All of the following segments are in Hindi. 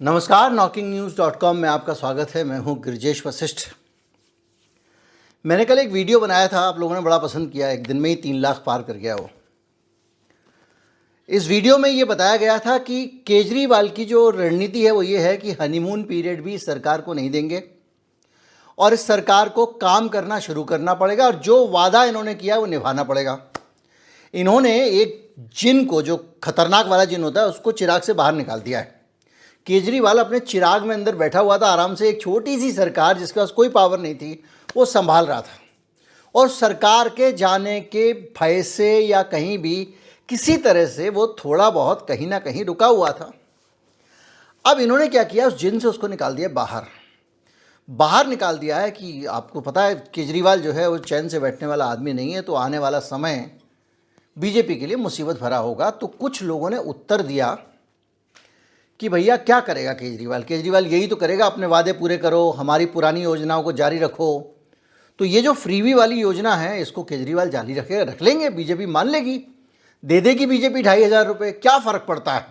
नमस्कार, knocking-news.com में आपका स्वागत है। मैं हूं गिरिजेश वशिष्ठ। मैंने कल एक वीडियो बनाया था, आप लोगों ने बड़ा पसंद किया। एक दिन में ही 3 लाख पार कर गया वो। इस वीडियो में ये बताया गया था कि केजरीवाल की जो रणनीति है वो ये है कि हनीमून पीरियड भी सरकार को नहीं देंगे और इस सरकार को काम करना शुरू करना पड़ेगा और जो वादा इन्होंने किया वो निभाना पड़ेगा। इन्होंने एक जिन को, जो खतरनाक वाला जिन होता है, उसको चिराग से बाहर निकाल दिया है। केजरीवाल अपने चिराग में अंदर बैठा हुआ था आराम से, एक छोटी सी सरकार जिसके पास कोई पावर नहीं थी वो संभाल रहा था और सरकार के जाने के भय से या कहीं भी किसी तरह से वो थोड़ा बहुत कहीं ना कहीं रुका हुआ था। अब इन्होंने क्या किया, उस जिन से उसको निकाल दिया बाहर निकाल दिया है कि आपको पता है केजरीवाल जो है वो चैन से बैठने वाला आदमी नहीं है, तो आने वाला समय बीजेपी के लिए मुसीबत भरा होगा। तो कुछ लोगों ने उत्तर दिया कि भैया क्या करेगा केजरीवाल यही तो करेगा, अपने वादे पूरे करो, हमारी पुरानी योजनाओं को जारी रखो। तो ये जो फ्रीवी वाली योजना है इसको केजरीवाल जारी रख लेंगे, बीजेपी मान लेगी, दे देगी बीजेपी 2,500 रुपये, क्या फ़र्क पड़ता है।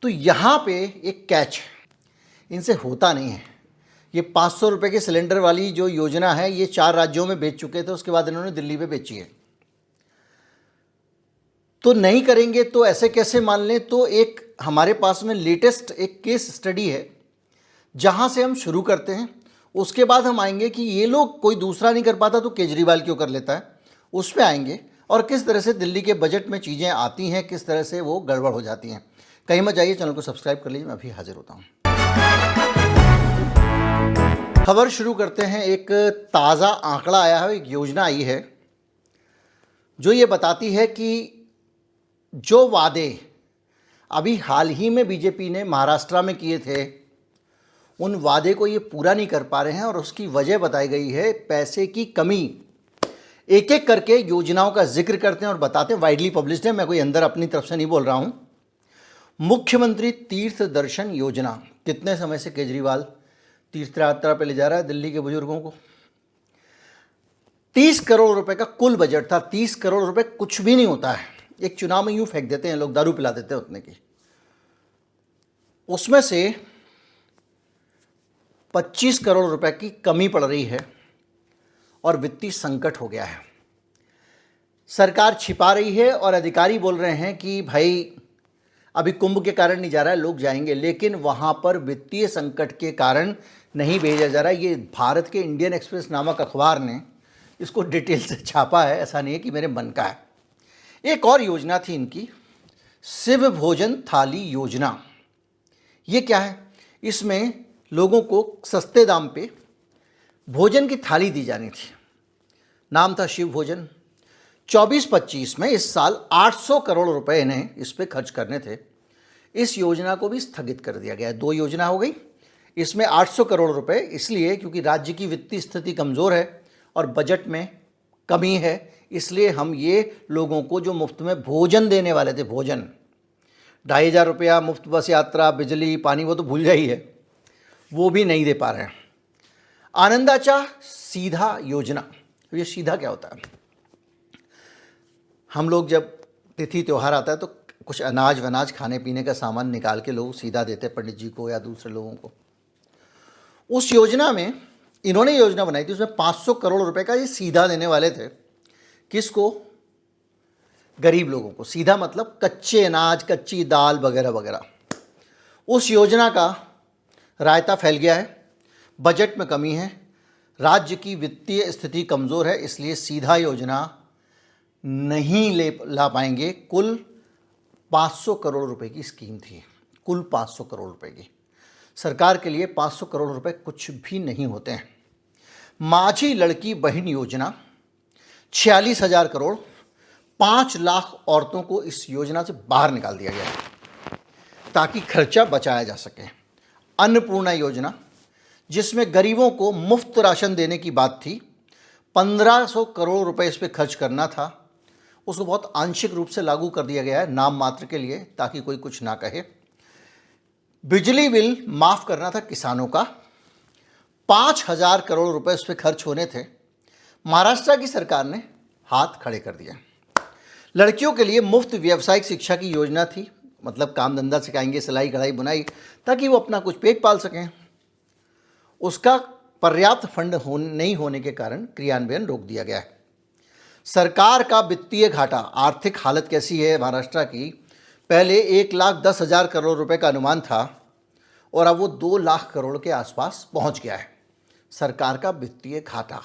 तो यहाँ पे एक कैच है, इनसे होता नहीं है। ये 500 रुपये के सिलेंडर वाली जो योजना है ये 4 राज्यों में बेच चुके थे, उसके बाद इन्होंने दिल्ली में बेची है। तो नहीं करेंगे तो ऐसे कैसे मान लें। तो एक हमारे पास में लेटेस्ट एक केस स्टडी है जहां से हम शुरू करते हैं, उसके बाद हम आएंगे कि ये लोग कोई दूसरा नहीं कर पाता तो केजरीवाल क्यों कर लेता है, उस पर आएंगे और किस तरह से दिल्ली के बजट में चीज़ें आती हैं, किस तरह से वो गड़बड़ हो जाती हैं। कहीं मत जाइए, चैनल को सब्सक्राइब कर लीजिए, मैं अभी हाजिर होता हूँ। खबर शुरू करते हैं। एक ताज़ा आंकड़ा आया है, एक योजना आई है जो ये बताती है कि जो वादे अभी हाल ही में बीजेपी ने महाराष्ट्र में किए थे उन वादे को ये पूरा नहीं कर पा रहे हैं और उसकी वजह बताई गई है पैसे की कमी। एक एक करके योजनाओं का जिक्र करते हैं और बताते हैं, वाइडली पब्लिश्ड है, मैं कोई अंदर अपनी तरफ से नहीं बोल रहा हूं। मुख्यमंत्री तीर्थ दर्शन योजना, कितने समय से केजरीवाल तीर्थ यात्रा पे ले जा रहा है दिल्ली के बुजुर्गों को। 30 करोड़ रुपए का कुल बजट था। 30 करोड़ रुपए कुछ भी नहीं होता है, एक चुनाव में यूं फेंक देते हैं लोग, दारू पिला देते हैं उतने की। उसमें से 25 करोड़ रुपए की कमी पड़ रही है और वित्तीय संकट हो गया है। सरकार छिपा रही है और अधिकारी बोल रहे हैं कि भाई अभी कुंभ के कारण नहीं जा रहा है, लोग जाएंगे, लेकिन वहां पर वित्तीय संकट के कारण नहीं भेजा जा रहा है। ये भारत के इंडियन एक्सप्रेस नामक अखबार ने इसको डिटेल से छापा है, ऐसा नहीं है कि मेरे मन का है। एक और योजना थी इनकी, शिव भोजन थाली योजना। ये क्या है, इसमें लोगों को सस्ते दाम पे भोजन की थाली दी जानी थी। नाम था शिव भोजन। 24-25 में इस साल 800 करोड़ रुपए इन्हें इस पे खर्च करने थे। इस योजना को भी स्थगित कर दिया गया। 2 योजना हो गई, इसमें 800 करोड़ रुपए इसलिए क्योंकि राज्य की वित्तीय स्थिति कमज़ोर है और बजट में कमी है, इसलिए हम ये लोगों को जो मुफ्त में भोजन देने वाले थे, भोजन 2,500 रुपया, मुफ्त बस यात्रा, बिजली, पानी, वो तो भूल जाई है, वो भी नहीं दे पा रहे हैं। आनंदाचा सीधा योजना, ये सीधा क्या होता है, हम लोग जब तिथि त्यौहार आता है तो कुछ अनाज वनाज खाने पीने का सामान निकाल के लोग सीधा देते हैं पंडित जी को या दूसरे लोगों को। उस योजना में इन्होंने योजना बनाई थी, उसमें 500 करोड़ रुपए का ये सीधा देने वाले थे। किसको? गरीब लोगों को। सीधा मतलब कच्चे अनाज, कच्ची दाल वगैरह वगैरह। उस योजना का रायता फैल गया है, बजट में कमी है, राज्य की वित्तीय स्थिति कमज़ोर है, इसलिए सीधा योजना नहीं ला पाएंगे। कुल 500 करोड़ रुपए की स्कीम थी, कुल 500 करोड़ रुपए की। सरकार के लिए 500 करोड़ रुपए कुछ भी नहीं होते हैं। माझी लड़की बहन योजना 46,000 करोड़, 5 लाख औरतों को इस योजना से बाहर निकाल दिया गया है ताकि खर्चा बचाया जा सके। अन्नपूर्णा योजना, जिसमें गरीबों को मुफ्त राशन देने की बात थी, 1500 करोड़ रुपए इस पर खर्च करना था, उसको बहुत आंशिक रूप से लागू कर दिया गया है, नाम मात्र के लिए, ताकि कोई कुछ ना कहे। बिजली बिल माफ़ करना था किसानों का, 5,000 करोड़ रुपए उस पर खर्च होने थे, महाराष्ट्र की सरकार ने हाथ खड़े कर दिए। लड़कियों के लिए मुफ्त व्यावसायिक शिक्षा की योजना थी, मतलब काम धंधा सिखाएंगे, सिलाई कढ़ाई बुनाई, ताकि वो अपना कुछ पेट पाल सकें। उसका पर्याप्त फंड नहीं होने के कारण क्रियान्वयन रोक दिया गया है। सरकार का वित्तीय घाटा, आर्थिक हालत कैसी है महाराष्ट्र की? पहले 1,10,000 करोड़ रुपए का अनुमान था और अब वो 2 लाख करोड़ के आसपास पहुंच गया है। सरकार का वित्तीय घाटा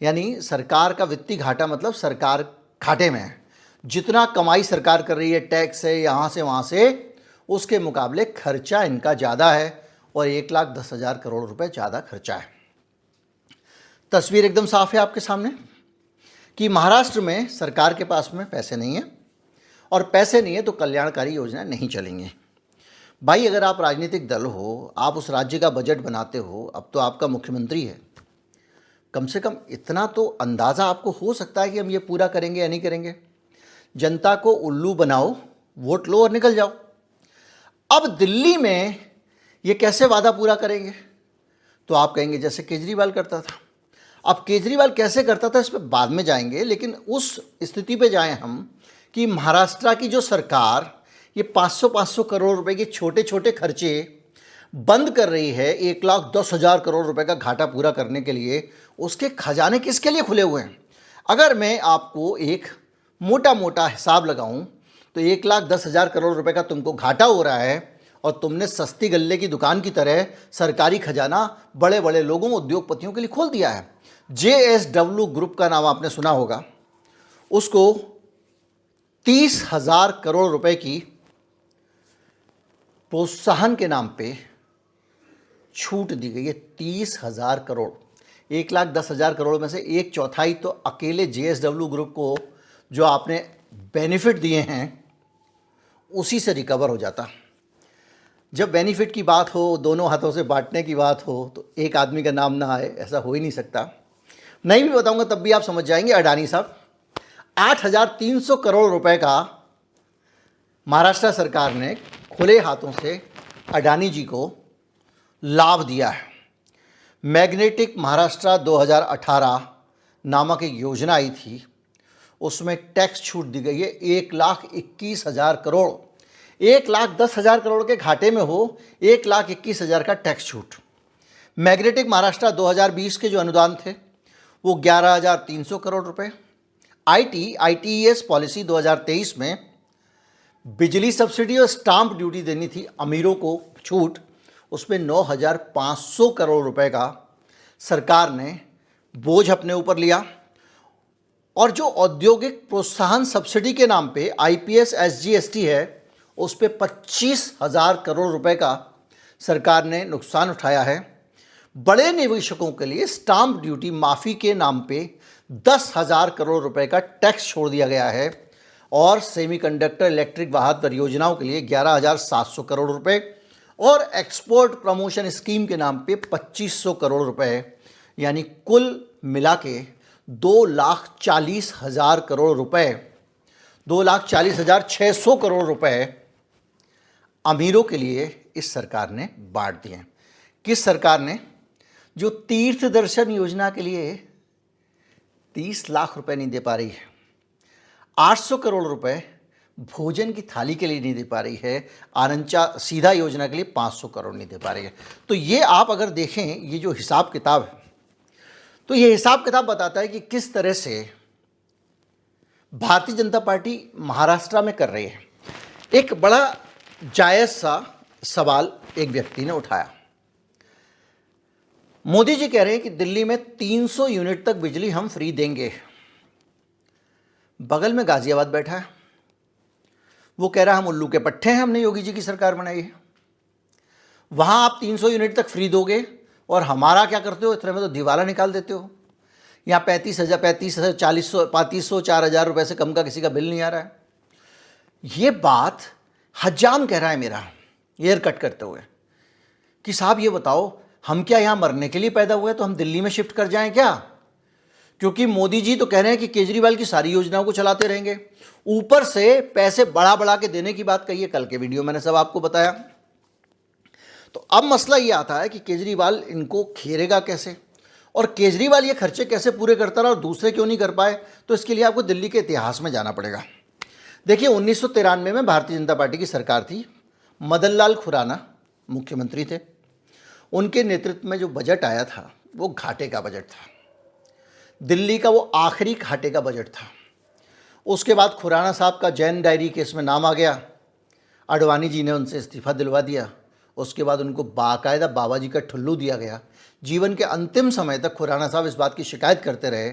यानी सरकार का वित्तीय घाटा मतलब सरकार घाटे में है। जितना कमाई सरकार कर रही है, टैक्स है, यहाँ से वहाँ से, उसके मुकाबले खर्चा इनका ज़्यादा है और 1,10,000 करोड़ रुपए ज़्यादा खर्चा है। तस्वीर एकदम साफ है आपके सामने कि महाराष्ट्र में सरकार के पास में पैसे नहीं है और पैसे नहीं है तो कल्याणकारी योजनाएं नहीं चलेंगी। भाई, अगर आप राजनीतिक दल हो, आप उस राज्य का बजट बनाते हो, अब तो आपका मुख्यमंत्री है, कम से कम इतना तो अंदाज़ा आपको हो सकता है कि हम ये पूरा करेंगे या नहीं करेंगे। जनता को उल्लू बनाओ, वोट लो और निकल जाओ। अब दिल्ली में ये कैसे वादा पूरा करेंगे? तो आप कहेंगे जैसे केजरीवाल करता था। अब केजरीवाल कैसे करता था इस पर बाद में जाएंगे, लेकिन उस स्थिति पे जाएं हम कि महाराष्ट्र की जो सरकार ये 500 करोड़ रुपए के छोटे छोटे खर्चे बंद कर रही है, 1,10,000 करोड़ रुपए का घाटा पूरा करने के लिए, उसके खजाने किसके लिए खुले हुए हैं? अगर मैं आपको एक मोटा मोटा हिसाब लगाऊं तो 1,10,000 करोड़ रुपए का तुमको घाटा हो रहा है और तुमने सस्ती गल्ले की दुकान की तरह सरकारी खजाना बड़े बड़े लोगों, उद्योगपतियों के लिए खोल दिया है। JSW ग्रुप का नाम आपने सुना होगा, उसको 30,000 करोड़ रुपए की प्रोत्साहन के नाम पे छूट दी गई है। 30,000 करोड़, 1,10,000 करोड़ में से 1/4 तो अकेले JSW ग्रुप को जो आपने बेनिफिट दिए हैं उसी से रिकवर हो जाता। जब बेनिफिट की बात हो, दोनों हाथों से बांटने की बात हो, तो एक आदमी का नाम ना आए, ऐसा हो ही नहीं सकता। नहीं भी बताऊंगा तब भी आप समझ जाएंगे। अडानी साहब, 8,300 करोड़ रुपए का महाराष्ट्र सरकार ने खुले हाथों से अडानी जी को लाभ दिया है। मैग्नेटिक महाराष्ट्र 2018 नामक एक योजना आई थी, उसमें टैक्स छूट दी गई है 1,21,000 करोड़। 1,10,000 करोड़ के घाटे में हो, 1,21,000 का टैक्स छूट। मैग्नेटिक महाराष्ट्र 2020 के जो अनुदान थे वो 11,300 करोड़ रुपए। ITES पॉलिसी 2023 में बिजली सब्सिडी और स्टाम्प ड्यूटी देनी थी अमीरों को छूट, उसमें 9,500 करोड़ रुपए का सरकार ने बोझ अपने ऊपर लिया। और जो औद्योगिक प्रोत्साहन सब्सिडी के नाम पे IPS SGST है, उस पे 25,000 करोड़ रुपए का सरकार ने नुकसान उठाया है। बड़े निवेशकों के लिए स्टाम्प ड्यूटी माफ़ी के नाम पे 10,000 करोड़ रुपए का टैक्स छोड़ दिया गया है और सेमीकंडक्टर इलेक्ट्रिक वाहन परियोजनाओं के लिए 11,700 करोड़ रुपए और एक्सपोर्ट प्रमोशन स्कीम के नाम पे 2,500 करोड़ रुपए, यानी कुल मिला के 2,40,000 करोड़ रुपए, 2,40,600 करोड़ रुपए अमीरों के लिए इस सरकार ने बांट दिए। किस सरकार ने? जो तीर्थ दर्शन योजना के लिए 30 लाख रुपए नहीं दे पा रही है, 800 करोड़ रुपए भोजन की थाली के लिए नहीं दे पा रही है, आनंचा सीधा योजना के लिए 500 करोड़ नहीं दे पा रही है। तो ये आप अगर देखें, ये जो हिसाब किताब है, तो ये हिसाब किताब बताता है कि किस तरह से भारतीय जनता पार्टी महाराष्ट्र में कर रही है। एक बड़ा जायज़ सा सवाल एक व्यक्ति ने उठाया। मोदी जी कह रहे हैं कि दिल्ली में 300 यूनिट तक बिजली हम फ्री देंगे। बगल में गाजियाबाद बैठा है, वो कह रहा है हम उल्लू के पट्टे हैं, हमने योगी जी की सरकार बनाई है। वहां आप 300 यूनिट तक फ्री दोगे और हमारा क्या करते हो? इतने में तो दिवाला निकाल देते हो। यहाँ 35,000, 40,000, 3500, 4,000 रुपये से कम का किसी का बिल नहीं आ रहा है। ये बात हज्जाम कह रहा है मेरा एयर कट करते हुए कि साहब ये बताओ, हम क्या यहाँ मरने के लिए पैदा हुए तो हम दिल्ली में शिफ्ट कर जाएं क्या? क्योंकि मोदी जी तो कह रहे हैं कि केजरीवाल की सारी योजनाओं को चलाते रहेंगे, ऊपर से पैसे बढ़ा बढ़ा के देने की बात कही है। कल के वीडियो मैंने सब आपको बताया। तो अब मसला ये आता है कि केजरीवाल इनको घेरेगा कैसे और केजरीवाल ये खर्चे कैसे पूरे करता रहा और दूसरे क्यों नहीं कर पाए? तो इसके लिए आपको दिल्ली के इतिहास में जाना पड़ेगा। देखिए 1993 में भारतीय जनता पार्टी की सरकार थी, मदन लाल खुराना मुख्यमंत्री थे। उनके नेतृत्व में जो बजट आया था वो घाटे का बजट था, दिल्ली का वो आखिरी घाटे का बजट था। उसके बाद खुराना साहब का जैन डायरी केस में नाम आ गया, आडवाणी जी ने उनसे इस्तीफ़ा दिलवा दिया। उसके बाद उनको बाकायदा बाबा जी का ठुल्लू दिया गया। जीवन के अंतिम समय तक खुराना साहब इस बात की शिकायत करते रहे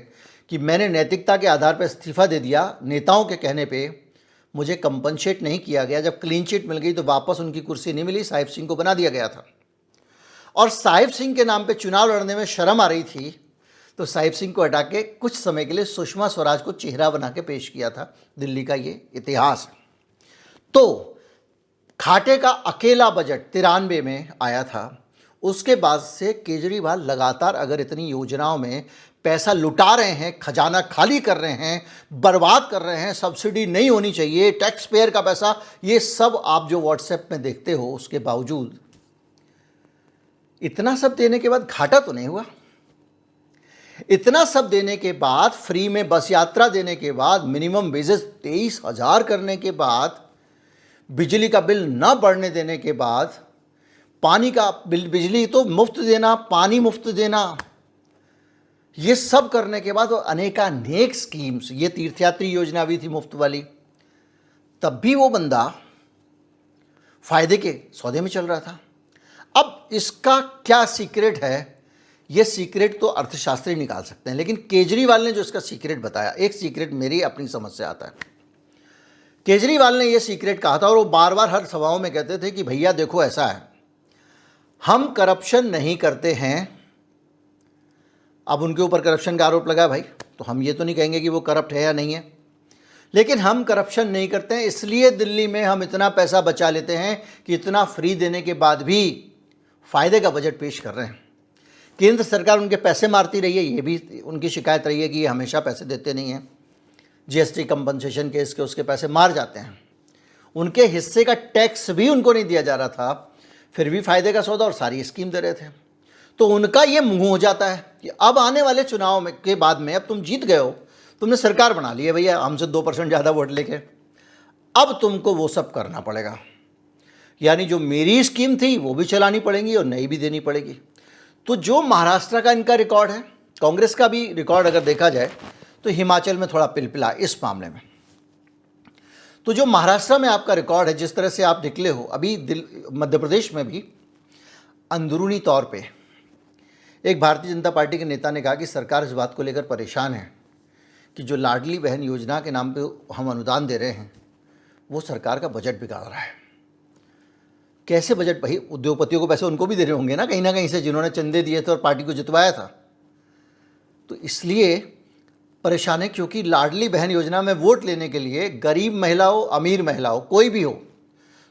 कि मैंने नैतिकता के आधार पर इस्तीफ़ा दे दिया, नेताओं के कहने पे मुझे कंपनसेट नहीं किया गया। जब क्लीन चिट मिल गई तो वापस उनकी कुर्सी नहीं मिली, साहिब सिंह को बना दिया गया था। और साहिब सिंह के नाम पे चुनाव लड़ने में शर्म आ रही थी तो साहिब सिंह को हटा के कुछ समय के लिए सुषमा स्वराज को चेहरा बना के पेश किया था। दिल्ली का ये इतिहास है। तो घाटे का अकेला बजट 93 में आया था। उसके बाद से केजरीवाल लगातार अगर इतनी योजनाओं में पैसा लुटा रहे हैं, खजाना खाली कर रहे हैं, बर्बाद कर रहे हैं, सब्सिडी नहीं होनी चाहिए, टैक्स पेयर का पैसा, ये सब आप जो व्हाट्सएप में देखते हो, उसके बावजूद इतना सब देने के बाद घाटा तो नहीं हुआ। इतना सब देने के बाद, फ्री में बस यात्रा देने के बाद, मिनिमम वेजेस 23,000 करने के बाद, बिजली का बिल न बढ़ने देने के बाद, पानी का बिल, बिजली तो मुफ्त देना, पानी मुफ्त देना, ये सब करने के बाद अनेकानेक स्कीम्स, ये तीर्थयात्री योजना भी थी मुफ्त वाली, तब भी वो बंदा फायदे के सौदे में चल रहा था। अब इसका क्या सीक्रेट है, ये सीक्रेट तो अर्थशास्त्री निकाल सकते हैं, लेकिन केजरीवाल ने जो इसका सीक्रेट बताया, एक सीक्रेट मेरी अपनी समझ से आता है। केजरीवाल ने ये सीक्रेट कहा था और वो बार बार हर सभाओं में कहते थे कि भैया देखो ऐसा है, हम करप्शन नहीं करते हैं। अब उनके ऊपर करप्शन का आरोप लगा भाई, तो हम ये तो नहीं कहेंगे कि वो करप्ट है या नहीं है, लेकिन हम करप्शन नहीं करते हैं, इसलिए दिल्ली में हम इतना पैसा बचा लेते हैं कि इतना फ्री देने के बाद भी फ़ायदे का बजट पेश कर रहे हैं। केंद्र सरकार उनके पैसे मारती रही है, ये भी उनकी शिकायत रही है कि ये हमेशा पैसे देते नहीं हैं। जीएसटी कंपनसेशन केस के उसके पैसे मार जाते हैं, उनके हिस्से का टैक्स भी उनको नहीं दिया जा रहा था, फिर भी फ़ायदे का सौदा और सारी स्कीम दे रहे थे। तो उनका ये मुंह हो जाता है कि अब आने वाले चुनाव में के बाद में, अब तुम जीत गए हो, तुमने सरकार बना ली है भैया हमसे 2% ज़्यादा वोट लेके, अब तुमको वो सब करना पड़ेगा, यानी जो मेरी स्कीम थी वो भी चलानी पड़ेगी और नई भी देनी पड़ेगी। तो जो महाराष्ट्र का इनका रिकॉर्ड है, कांग्रेस का भी रिकॉर्ड अगर देखा जाए तो हिमाचल में थोड़ा पिलपिला इस मामले में। तो जो महाराष्ट्र में आपका रिकॉर्ड है, जिस तरह से आप निकले हो, अभी मध्य प्रदेश में भी अंदरूनी तौर पे एक भारतीय जनता पार्टी के नेता ने कहा कि सरकार इस बात को लेकर परेशान है कि जो लाडली बहन योजना के नाम पे हम अनुदान दे रहे हैं वो सरकार का बजट बिगाड़ रहा है। कैसे बजट? भाई उद्योगपतियों को पैसे उनको भी दे रहे होंगे ना कहीं से, जिन्होंने चंदे दिए थे और पार्टी को जितवाया था। तो इसलिए परेशान है क्योंकि लाडली बहन योजना में वोट लेने के लिए गरीब महिला हो, अमीर महिला हो, कोई भी हो,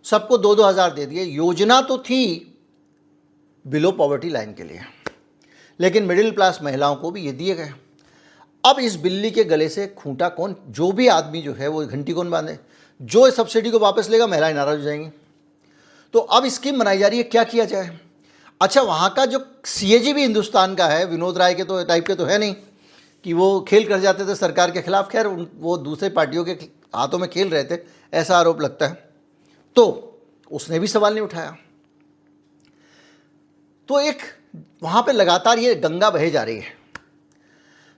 सबको 2-2 हज़ार दे दिए। योजना तो थी बिलो पॉवर्टी लाइन के लिए, लेकिन मिडिल क्लास महिलाओं को भी ये दिए गए। अब इस बिल्ली के गले से खूंटा कौन, जो भी आदमी जो है वो घंटी कौन बांधे? जो इस सब्सिडी को वापस लेगा महिलाएं नाराज हो जाएंगी। तो अब स्कीम बनाई जा रही है, क्या किया जाए? अच्छा, वहाँ का जो सीएजी भी हिंदुस्तान का है, विनोद राय के तो टाइप के तो है नहीं कि वो खेल कर जाते थे सरकार के खिलाफ। खैर वो दूसरे पार्टियों के हाथों में खेल रहे थे, ऐसा आरोप लगता है। तो उसने भी सवाल नहीं उठाया। तो एक वहाँ पे लगातार ये गंगा बहे जा रही है,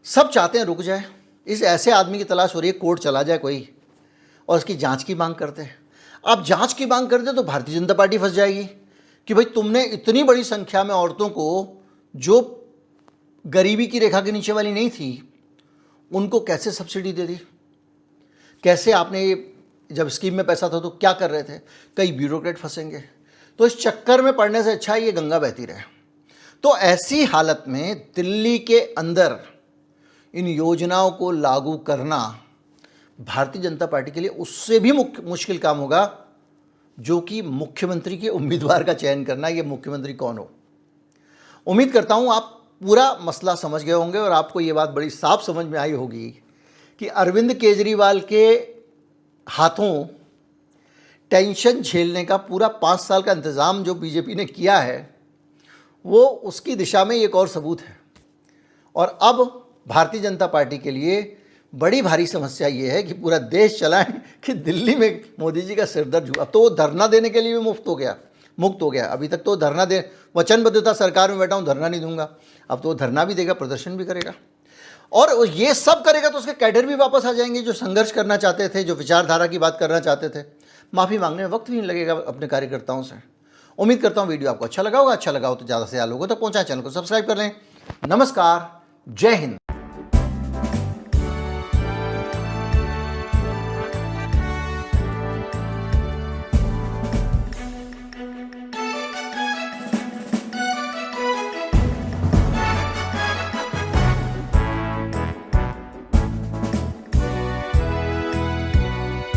सब चाहते हैं रुक जाए, इस ऐसे आदमी की तलाश हो रही है, कोर्ट चला जाए कोई और उसकी जांच की मांग करते हैं। अब जांच की मांग करते तो भारतीय जनता पार्टी फंस जाएगी कि भाई तुमने इतनी बड़ी संख्या में औरतों को जो गरीबी की रेखा के नीचे वाली नहीं थी उनको कैसे सब्सिडी दे दी, कैसे आपने जब स्कीम में पैसा था तो क्या कर रहे थे? कई ब्यूरोक्रेट फंसेंगे। तो इस चक्कर में पड़ने से अच्छा ये गंगा बहती रहे। तो ऐसी हालत में दिल्ली के अंदर इन योजनाओं को लागू करना भारतीय जनता पार्टी के लिए उससे भी मुश्किल काम होगा जो कि मुख्यमंत्री के उम्मीदवार का चयन करना। ये मुख्यमंत्री कौन हो? उम्मीद करता हूँ आप पूरा मसला समझ गए होंगे और आपको ये बात बड़ी साफ समझ में आई होगी कि अरविंद केजरीवाल के हाथों टेंशन झेलने का पूरा 5 साल का इंतज़ाम जो बीजेपी ने किया है वो उसकी दिशा में एक और सबूत है। और अब भारतीय जनता पार्टी के लिए बड़ी भारी समस्या ये है कि पूरा देश चलाएं कि दिल्ली में मोदी जी का सिरदर्द हुआ। अब तो वो धरना देने के लिए भी मुक्त हो गया। अभी तक तो धरना दे वचनबद्ध था, सरकार में बैठा हूँ, धरना नहीं दूंगा। अब तो वो धरना भी देगा, प्रदर्शन भी करेगा, और ये सब करेगा तो उसके कैडर भी वापस आ जाएंगे, जो संघर्ष करना चाहते थे, जो विचारधारा की बात करना चाहते थे। माफ़ी मांगने में वक्त भी नहीं लगेगा अपने कार्यकर्ताओं से। उम्मीद करता हूँ वीडियो आपको अच्छा लगा होगा। अच्छा लगा हो तो ज़्यादा से ज़्यादा लोगों तक पहुँचाएं, चैनल को सब्सक्राइब कर लें। नमस्कार, जय हिंद।